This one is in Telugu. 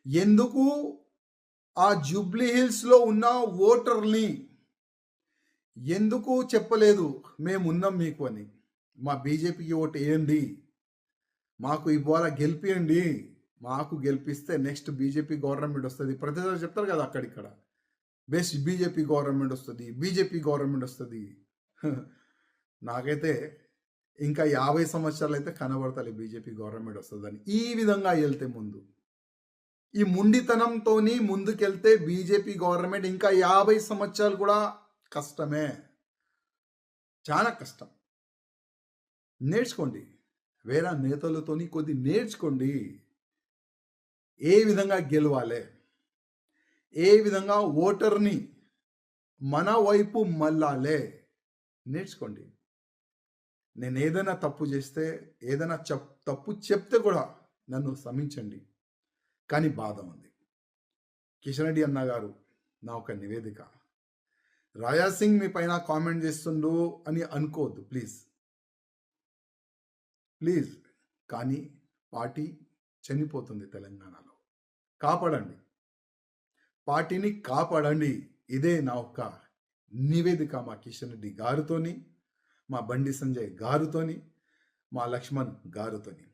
ఎందుకు ఆ జూబ్లీ హిల్స్‌లో ఉన్న ఓటర్‌ని ఎందుకు చెప్పలేదు మేమున్నాం మీకు అని. మా బీజేపీకి ఓటేయండి. మాకు ఇవాళ గెలిపియండి. మాకు గెలిపిస్తే నెక్స్ట్ బీజేపీ గవర్నమెంట్ వస్తది. ప్రతిసారి చెప్తారు కదా అక్కడిక్కడ. బెస్ట్ బీజేపీ గవర్నమెంట్ వస్తది. బీజేపీ గవర్నమెంట్ వస్తది. నాకైతే ఇంకా 50 సంవత్సరాలైతే కనబడతలే బీజేపీ గవర్నమెంట్ వస్తదని. ఈ విధంగా ఎళ్తే ముందు. ఈ ముండితనంతోని ముందుకెళ్తే బీజేపీ గవర్నమెంట్ ఇంకా 50 సంవత్సరాలు కూడా కష్టమే. చాలా కష్టం. నేర్చుకోండి. వేరే నేతలతోని కొద్ది నేర్చుకోండి. ఏ విధంగా గెలవాలే? ఏ విధంగా ఓటర్‌ని మన వైపు మళ్ళాలే? నేర్చుకోండి. నేనేదైనా తప్పు చేస్తే, ఏదైనా తప్పు చెప్తే కూడా నన్ను క్షమించండి. కానీ బాధ ఉంది. కిషన్ రెడ్డి అన్న గారు, నా ఒక నివేదిక. రాజా సింగ్ మీ పైన కామెంట్ చేస్తుండు అని అనుకోవద్దు ప్లీజ్. ప్లీజ్. కానీ పార్టీ చనిపోతుంది తెలంగాణలో. కాపాడండి. పార్టీని కాపాడండి. ఇదే నా ఒక్క నివేదిక మా కిషన్ రెడ్డి గారితోని, మా బండి సంజయ్ గారితోని, మా లక్ష్మణ్ గారితోని.